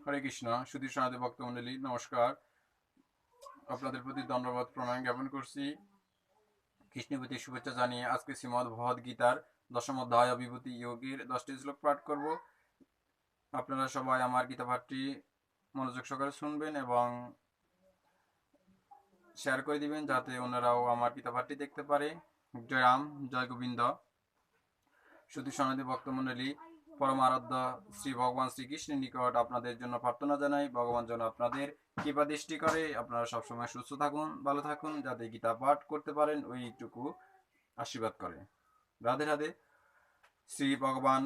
হরে কৃষ্ণ। সুধী সনাতী ভক্তমণ্ডলী নমস্কার। আপনাদের প্রতি ধন্যবাদ প্রণাম জ্ঞাপন করছি। কৃষ্ণপতি শুভেচ্ছা জানিয়ে আজকে শ্রীমদ ভগবদ গীতার দশম অধ্যায় বিভূতি যোগীর 10টি শ্লোক পাঠ করব। আপনারা সবাই আমার গীতা পাঠটি মনোযোগ সহকারে শুনবেন এবং শেয়ার করে দিবেন যাতে অন্যরাও আমার গীতা পাঠটি দেখতে পারে। জয় রাম, জয় গোবিন্দ। সুধী সনাতী ভক্তমণ্ডলী, পরম আরাধ্য শ্রী ভগবান শ্রীকৃষ্ণের নিকট আপনাদের জন্য প্রার্থনা জানাই, ভগবান যেন আপনাদের কৃপা দৃষ্টি করে, আপনারা সবসময় সুস্থ থাকুন, ভালো থাকুন, যাতে গীতা পাঠ করতে পারেন ওইটুকু আশীর্বাদ করে। রাধে রাধে। শ্রী ভগবান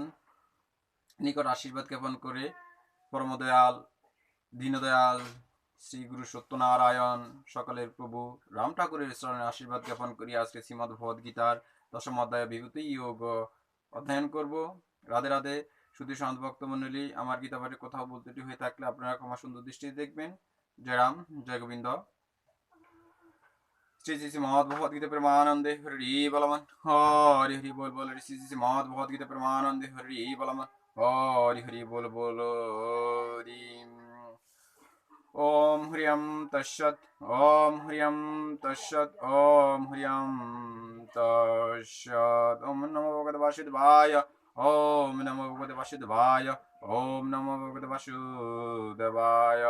নিকট আশীর্বাদ জ্ঞাপন করে পরমদয়াল দীনদয়াল শ্রী গুরু সত্যনারায়ণ সকলের প্রভু রাম ঠাকুরের চরণে আশীর্বাদ জ্ঞাপন করি আজকে শ্রীমদ ভগবদ গীতার দশম অধ্যায় বিভূতি যোগ অধ্যয়ন করব। রাধে রাধে। শুধু সন্ত ভক্ত মন্ডলী, আমার গীতা পাঠে কোথাও বলতে হয়ে থাকলে আপনারা ক্ষমা সুন্দর দৃষ্টিতে দেখবেন। জয় রাম, জয় গোবিন্দ। শ্রী শ্রী শ্রী মহৎ ভগবদ গীতা প্রেমানন্দে হরি বলমান হরি হরি বল বল। শ্রী শ্রী শ্রী মহৎ ভগবদ গীতা প্রেমানন্দে হরি বলমান হরি হরি বল বল হরি। ओम ह्रियं तस्सत् ओम ह्रियं तस्सत् ओम ह्रियं तस्सत्। ओम नमो भगवते वासुदेवाय ओम नमो भगवते वासुदेवाय ओम नमो भगवते वासुदेवाय।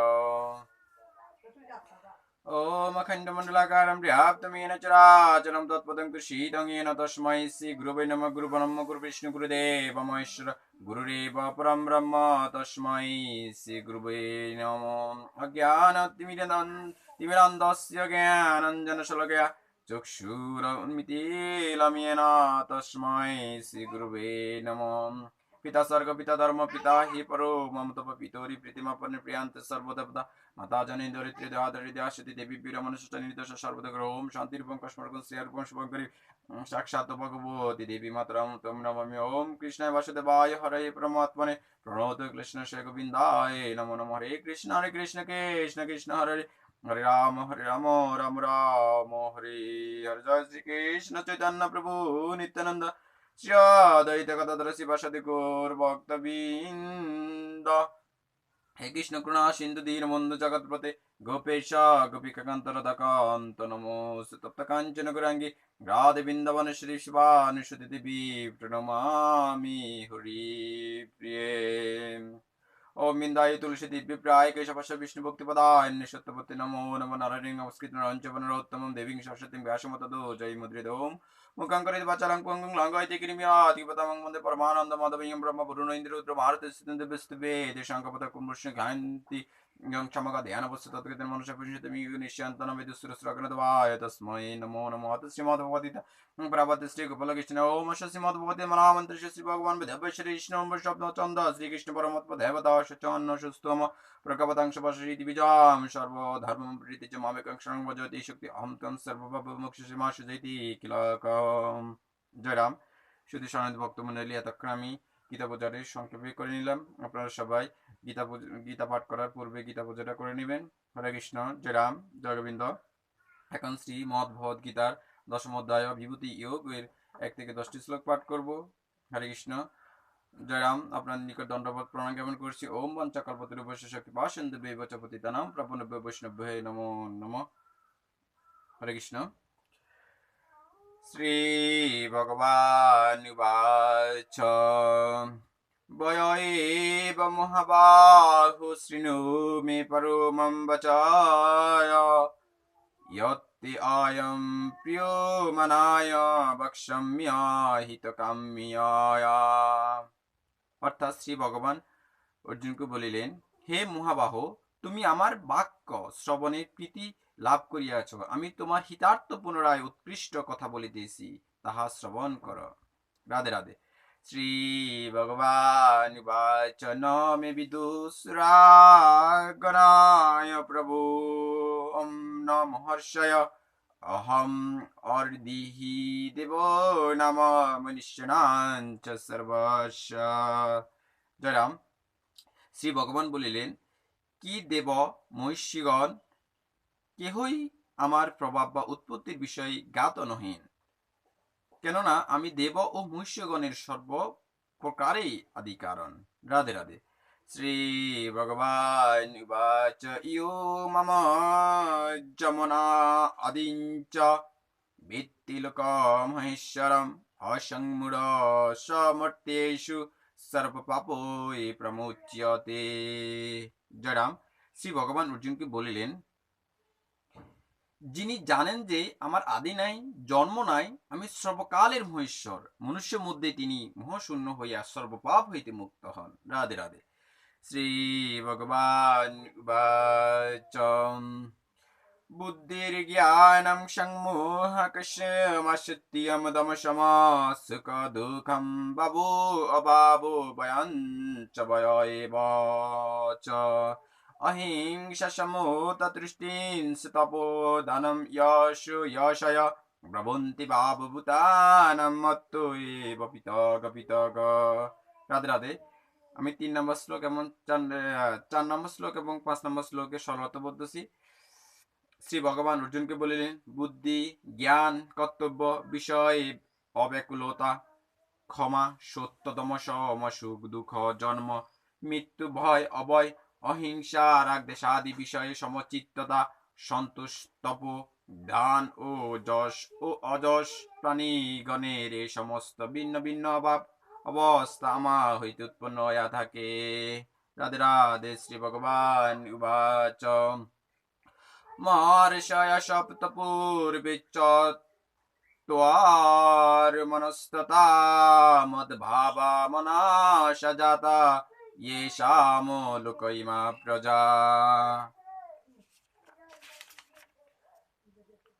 ओम अखण्डमण्डलाकारं व्याप्तमेन चराचरं तत्पदं तुष्टिं येन तस्मै श्री गुरुवे नमः। गुरुब्रह्म गुरुविष्णु गुरुदेव महेश्वर गुरुरेव परं ब्रह्म तस्मै श्री गुरुवे नमः। अज्ञानतिमिरान्धस्य ज्ञानाञ्जनशलाकया चक्षुरुन्मीलितं येन तस्मै श्री गुरुवे नमः। पिता स्वर्ग पिता धर्म पिता हि परो मम तप पितोरि प्रीतिमापन्ने प्रियांते सर्वदेवता माता जनी दरिद्री दादरिद्याशति देवी वीरमनुष्य निर्दोष सर्वदग्र ओम शांतिरूपं कस्मर्गं श्रेयरूपं शुभंकरी साक्षात् भगवती देवी मातरं तम नमामि। ओम कृष्णाय वासुदेवाय हरे परमात्मने प्रणोतो कृष्णस्य गोविन्दाय नमो नमः। हरे कृष्ण कृष्ण कृष्ण हरे हरे राम राम राम हरे हरे। जय श्री कृष्ण चैतन्य प्रभु नित्यानंद श्री अद्वैत गदाधर शिवासादि गौर भक्तबृंद। हे कृष्ण करुणा सिंधु दीनबंधु जगत्पते गोपेश गोपिकान्त राधाकान्त नमोस्तुते। तप्त कांचन गौरांगी राधे वृंदावनेश्वरी शिवानुसुते देवी प्रणमामि हरिप्रिये। ओम बिंदाय तुलसी दिव्य प्राय केशवश विष्णु भक्ति पदाय सत्यपति नमो नमो नारायण नमस्कृत नरंच वनरोत्तमं देवीं सरस्वतीं व्यासमतदो जय मुद्रिदोम मुखं करोति वाचालं पंगुं लंघयति गिरिमियातिपतमं वन्दे परमानन्दं माधवं ब्रह्म पुरुणेन्द्ररुद्र भारतस्थितं दिव्यस्तुते देशाङ्कपद कुम्भुष्ण गायन्ति यं क्षमका ध्यानवस्तु तत्कृतं मनुष्य पुरुषते निश्चयन्तनं विदुसुरसुरगणद्वाय तस्मै नमो नमः। श्रीमद्भगवद्गीता प्रभात श्री गोपाल कृष्ण ओम श्रीमद्भगवते महामंत्र श्री भगवान विद्याभ्य श्री कृष्ण शब्द चंद श्री कृष्ण परमात्मा देवता चन्न सुस्तम प्रकपतांश पश्यति बीजाम सर्वधर्म प्रीति च मामेकं शरणं भजति शक्ति अहं तं सर्वपापविमोक्षयति किलकम्। जय राम। শুধু সনাতন ভক্তমণ্ডলী, এতক্ষণ আমি গীতা পূজাটি সংক্ষেপে করে নিলাম। আপনারা সবাই গীতা পাঠ করার পূর্বে গীতা পূজাটা করে নেবেন। হরে কৃষ্ণ। জয় রাম, জয় গোবিন্দ। এখন শ্রী মহৎ ভগবদ গীতার দশম অধ্যায় বিভূতি যোগের 1 থেকে 10টি শ্লোক পাঠ করব। হরে কৃষ্ণ। জয় রাম। আপনার নিকট দণ্ডবোধ প্রণাম জ্ঞাপন করছি। ওম বঞ্চকল্পতরুভ্যশ্চ কৃপাসিন্ধুভ্যেব চ পতিতানাং প্রপন্নভ্যো বৈষ্ণভ্যো নমো নমঃ। হরে কৃষ্ণ। শ্রী ভগবানুবাচ বয় এব মহাবাহু শৃণু মে পরমং বচঃ यत्ते आयं प्रियो मनाय बक्ष्यम्य हितकाम्याय। অর্থাৎ শ্রী ভগবান অর্জুনকে বলিলেন, হে মহাবাহ, তুমি আমার বাক্য শ্রবণের প্রীতি লাভ করিয়াছ, আমি তোমার হিতার্থ পুনরায় উৎকৃষ্ট কথা বলিতেছি, তাহা শ্রবণ কর। রাধে রাধে। শ্রী ভগবান উবাচ ন মে বিদুষরাগণায় প্রভু ন মহর্ষয় অহম অর্দিহি দেব নাম মনুষ্যানাং চ সর্বস্য। জয়রাম। শ্রী ভগবান বলিলেন, কি দেব মহিষীগণ কেহই আমার প্রভাব বা উৎপত্তির বিষয়ে জ্ঞাত নহেন, কেননা আমি দেব ও মনুষ্যগণের সর্ব প্রকারেই আদি কারণ। রাধে রাধে। श्रीभगवान् उवाच यो मम जमुना आदिञ्च वेत्ति लोकमहेश्वरम् असङ्मूढ समर्थ्येषु सर्वपापोय प्रमुच्यते। জয়রাম। শ্রী ভগবান অর্জুনকে বলিলেন, যিনি জানেন যে আমার আদি নাই, জন্ম নাই, আমি সর্বকালের মহেশ্বর, মনুষ্য মধ্যে তিনি মোহশূন্য হইয়া সর্বপাপ হইতে মুক্ত হন। রাধে রাধে। শ্রী ভগবান উবাচ বুদ্ধির্জ্ঞানং সংমোহকস্যমসত্যম দমশমः সুখ দুঃখম বাবু অবাবু ভয়ং চ ভয় এব চ অহিংসা সমোততৃষ্টিং তপোদাनं যশো যশয় ব্রবন্তি ভাবভূতানাং মত্তো এব পিতগ পিতগ। রাধে রাধে। আমি 3 নম্বর শ্লোক এবং 4 নম্বর শ্লোক এবং 5 নম্বর শ্লোকে সরলতা বলতেছি। শ্রী ভগবান অর্জুনকে বলিলেন, বুদ্ধি, জ্ঞান, কর্তব্য, বিষয় অব্যাকুলতা, ক্ষমা, সত্য, দমস, সুখ দুঃখ, জন্ম মৃত্যু, ভয় অভয়, অহিংসা, রাগ দেশাদি বিষয়ে সমচিত্ততা, সন্তোষ, তপ, ধ্যান ও যশ ও অযশ প্রাণীগণের এই সমস্ত ভিন্ন ভিন্ন অভাব অবস্থা আমার হইতে উৎপন্ন হইয়া থাকে। রাধে রাধে। শ্রী ভগবান উবাচ মহর্ষয় সপ্তপূর্বিচ্চ त्वार मनस्तता मद्भावा मनाशा जाता येषां लोकैमा प्रजा।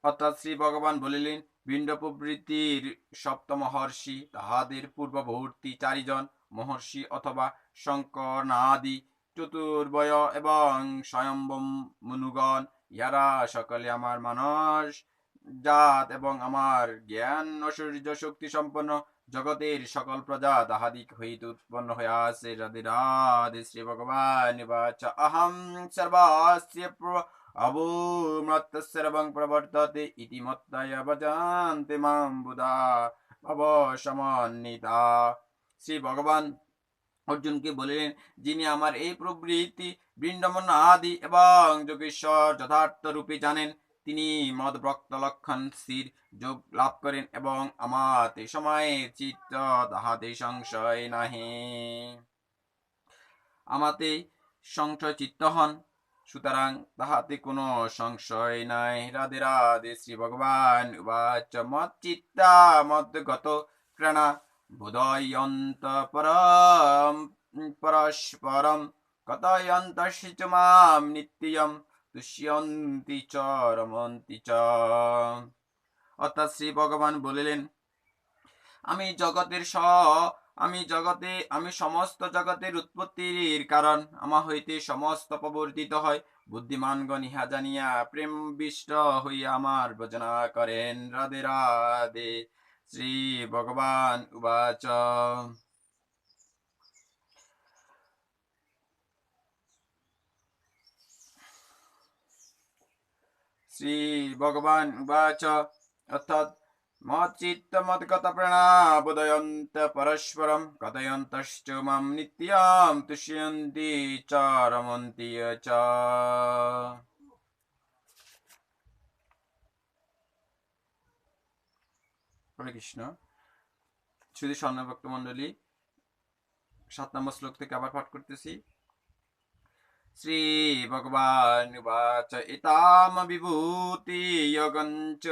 অর্থাৎ শ্রী ভগবান বলিলেন, ভিন্ন প্রবৃত্তির সপ্ত মহর্ষি, তাহাদের পূর্ববর্তী 4 জন মহর্ষি অথবা শঙ্কর নাদি চতুর্বয় এবং স্বয়ম্ভব মুনুগণ, ইহারা সকলে আমার মানস জাত এবং আমার জ্ঞান ঐশ্বর্য শক্তি সম্পন্ন জগতের সকল প্রজা তাহাদিক হইতে উৎপন্ন হইয়াছে। রাধে রাধে। শ্রী ভগবান উবাচ অহং সর্বস্য অবুমত্তঃ সর্বং প্রবর্ততে ইতি মত্তয়া ভজন্তে মাং বুধা ভব সমন্বিতা। শ্রী ভগবান অর্জুনকে বলিলেন, যিনি আমার এই প্রবৃত্তি বৃন্দাবন আদি এবং যোগেশ্বর যথার্থ রূপে জানেন, তিনি মদভক্ত লক্ষণ স্থির যোগ লাভ করেন এবং আমার এই সময়ে চিত্ত তাহাতে সংশয় নাহি। আমাতে সংশয় চিত্ত হন, সুতরাং তাহাতে কোনো সংশয় নাই। রাধে রাধে। শ্রী ভগবান উবাচ মত চিত্তা মদ্গত প্রাণা বোধয়ন্ত পরস্পরম কথয়ন্তশ্চ মাম নিত্যম তুষ্যন্তি চ রমন্তি চ। অর্থাৎ শ্রী ভগবান বলিলেন, আমি সমস্ত জগতের উৎপত্তির কারণ, আমা হইতে সমস্ত প্রবর্তিত হয়। বুদ্ধিমানগণ ইহা জানিয়া প্রেমবিষ্ট হইয়া আমার ভজনা করেন। রাধে রাধে। শ্রী ভগবান উবাচ শ্রী ভগবান উবাচ অর্থাৎ মচ্চিত্ত মদ্গত প্রাণা বোধয়ন্ত পরস্পরম কথয়ন্তশ্চ মাম নিত্যম তুষ্যন্তি চ রমন্তি চ। হরে কৃষ্ণ। শুধু স্বর্ণভক্ত মণ্ডলী, 7 নম্বর শ্লোক থেকে আবার পাঠ করতেছি। শ্রী ভগবান উবাচ এতাম বিভূতি যোগঞ্চ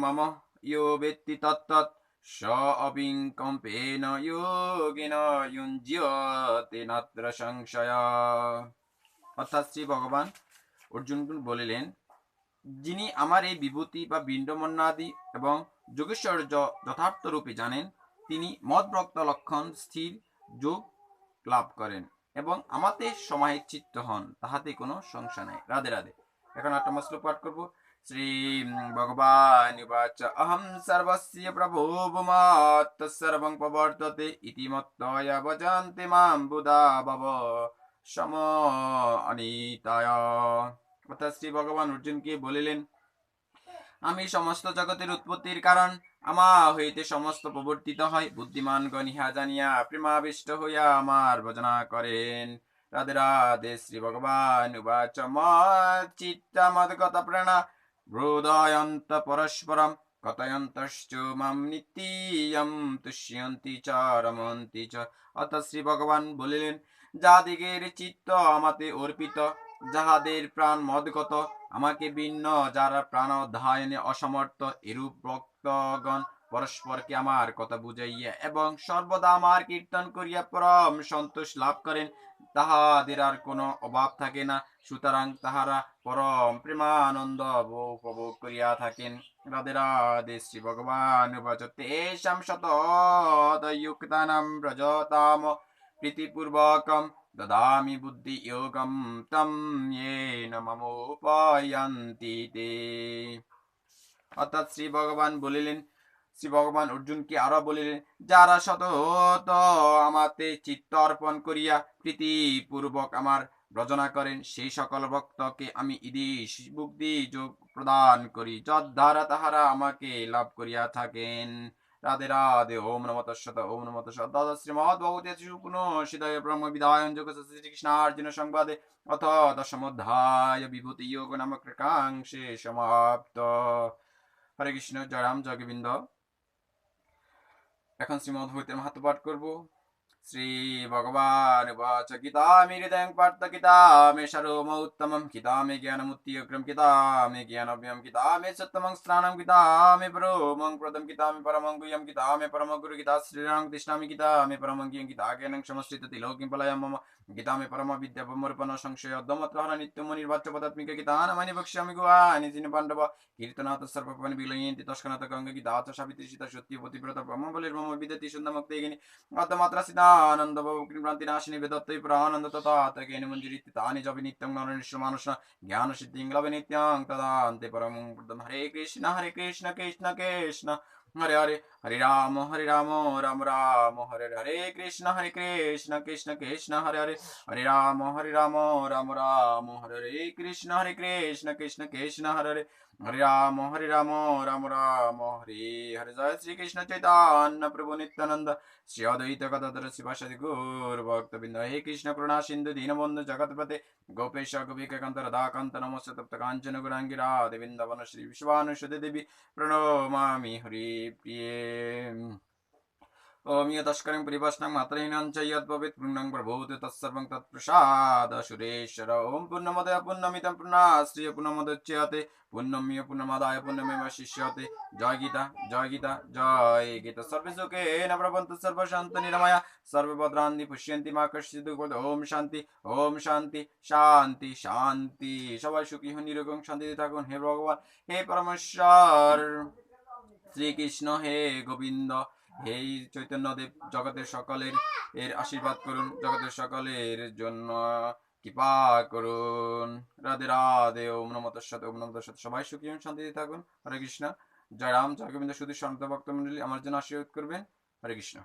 মম यो वेत्ति तत्तत् स अविकम्पेन योगेन युञ्ज्यते नात्र সংশয়। অর্থাৎ শ্রী ভগবান অর্জুন বলিলেন, যিনি আমার এই বিভূতি বা বিন্ডমন্নাদি এবং যোগেশ্বর যথার্থ রূপে জানেন, তিনি মদভক্ত লক্ষণ স্থির যোগ লাভ করেন এবং আমাতে সমাহিত চিত্ত হন, তাহাতে কোনো সংশয় নাই। রাধে রাধে। এখন 8 নম্বর শ্লোক পাঠ করব। শ্রী ভগবান উবাচ অহং সর্বস্য প্রভুর্ভুমাৎ তৎসর্বং প্রবর্ততে ইতি মত্তয়া ভজন্তে মাং বুধা ভব সমন্বিতায়। অর্থাৎ শ্রী ভগবান অর্জুনকে বলিলেন, আমি সমস্ত জগতের উৎপত্তির কারণ, আমা হইতে সমস্ত প্রবর্তিত হয়। বুদ্ধিমানগণ ইহা জানিয়া প্রেমাবিষ্ট হইয়া আমার ভজনা করেন। রাধে রাধে। শ্রী ভগবান উবাচ মচ্চিত্তমদ্গত প্রেরণা হৃদয়ন্ত পরস্পরম কথয়ন্তশ্চ মাম নিত্যম তুষ্যন্তি চ রমন্তি চ। অর্থাৎ শ্রী ভগবান বলিলেন, যাদিগের চিত্ত আমাতে অর্পিত, যাহাদের প্রাণ মদগত, আমাকে ভিন্ন, যারা প্রাণ ধায়নে অসমর্থ, এরূপ ভক্তগণ পরস্পরকে আমার কথা বুঝাইয়া এবং সর্বদা আমার কীর্তন করিয়া পরম সন্তোষ লাভ করেন, তাহাদের আর কোনো অভাব থাকে না। সুতরাং তাহারা পরম প্রেমানন্দ উপভোগ করিয়া থাকেন। রাধে রাধে। শ্রী ভগবান উবাচ তেষাং শতযুক্তানাং ব্রজতাম প্রীতিপূর্বকম দদামি বুদ্ধি যোগম তম येन মমোপয়ন্তি তে। অর্থাৎ শ্রী ভগবান বলিলেন, শ্রী ভগবান অর্জুনকে আরো বলিলেন, যারা সতত আমাতে চিত্ত অর্পণ করিয়া প্রীতিপূর্বক আমার ভজনা করেন, সেই সকল ভক্তকে আমি ঈদিশ বুদ্ধি যোগ প্রদান করি, যদ্বারা তাহারা আমাকে লাভ করিয়া থাকেন। রাধে রাধে। ওম নমঃ তস্সৎ। ওম নমঃ তস্সৎ। তৎ শ্রীমদ্ভগবদ্গীতাসু উপনিষদে ব্রহ্মবিদ্যায়াং যোগস্য শ্রীকৃষ্ণার্জুন সংবাদে অথ দশমোধ্যায় বিভূতি যোগ নামক একাংশে সমাপ্ত। হরে কৃষ্ণ। জয় রাম, জয় গোবিন্দ। এখন শ্রীমদ্ভগবদ্গীতার মাহাত্ম্য পাঠ করব। শ্রী ভগবান উবাচ গীতা মে হৃদয়ং পার্থ গীতা মে সারোম উত্তমম গীতা মে জ্ঞানমুত্তিগ্রম গীতা মে জ্ঞানব্যম গীতা মে সত্যমং স্নানম গীতা মে পরমং প্রদম গীতা মে পরমং গুহ্যম গীতা মে পরমং গুরু গীতা শ্রীরাম কৃষ্ণামি গীতা মে পরমং জ্ঞান গীতা জ্ঞানং সমষ্টিত তিলোকিং পলায়ম মম গীতা মে পরম বিদ্যা পমর্পণ সংশয় অদ্যমত্র হর নিত্যম নির্বাচ্য পদাত্মিক গীতা নামানি বক্ষ্যামি গুহানি জিন পাণ্ডব কীর্তনাথ সর্বপানি বিলয়ন্তি তস্কনাথ গঙ্গ গীতা সাবিত্রী সীতা সত্য পতিব্রতা ব্রহ্মবলির মম বিদতি সুন্দমুক্তি অর্ধমাত্রা সিদ্ধানন্দ ভ্রান্তি নাশিনী বেদত্তই প্রানন্দ তথাতকেন মঞ্জুরিত তানি জপি নিত্যং নরেন্দ্র মানুষ জ্ঞান সিদ্ধিং লভে নিত্যং তদান্তে পরমং পদম। হরে কৃষ্ণ কৃষ্ণ কৃষ্ণ হরে হরে, হরে রাম রাম রাম হরে হরে, কৃষ্ণ কৃষ্ণ কৃষ্ণ হরে হরে, হরে রাম রাম রাম হরে হরে, কৃষ্ণ কৃষ্ণ হরে হরে, হরে রাম রাম রাম হরে হরে। জয় শ্রীকৃষ্ণ চৈতন্য প্রভু নিত্যানন্দ শ্রী অদ্বৈত গদাধর শিবাসাদি গৌর ভক্তবৃন্দ। হে কৃষ্ণ করুণা সিন্ধু দীনবন্ধু জগৎপতে গোপেশ গোপিকান্ত রাধাকান্ত নমস্তে তপ্ত কাঞ্চন গৌরাঙ্গী রাধে বৃন্দাবন শ্রী বিশ্বভানুসুতে দেবী প্রণমামি হরি প্রিয়ে। ओम यतस्करं परिभाषणं मात्रहीनं च यद्भवेत् पूर्णं प्रभूत तत्सर्वं तत्प्रसाद सुरेश्वर। ओम पूर्णमदय पूर्णमिदं पूर्णाश्रिय पूर्णमुदच्यते पूर्णमेव पूर्णमादाय पूर्णमेवावशिष्यते। जय गीता जय गीता जय गीता। सर्वे सुखेन भवन्तु सर्वे शान्ति निरामया सर्वे भद्राणि पश्यन्ति मा कश्चित् दुःखं। ओम शांति शांति शांति शांति। সবাই সুখী হন, নিরোগ শান্তিতে থাকুন। হে ভগবান, হে পরমেশ্বর শ্রীকৃষ্ণ, হে গোবিন্দ, হে চৈতন্যদেব, জগতের সকলের এর আশীর্বাদ করুন, জগতের সকলের জন্য কৃপা করুন। রাধে রাধে। ওম নমঃ তস্সৎ। ওম নমঃ তস্সৎ। সবাই সুখী হন, শান্তিতে থাকুন। হরে কৃষ্ণ। জয় রাম, জয় গোবিন্দ। শুধু সন্ত ভক্ত মন্ডলী আমার জন্য আশীর্বাদ করবেন। হরে কৃষ্ণ।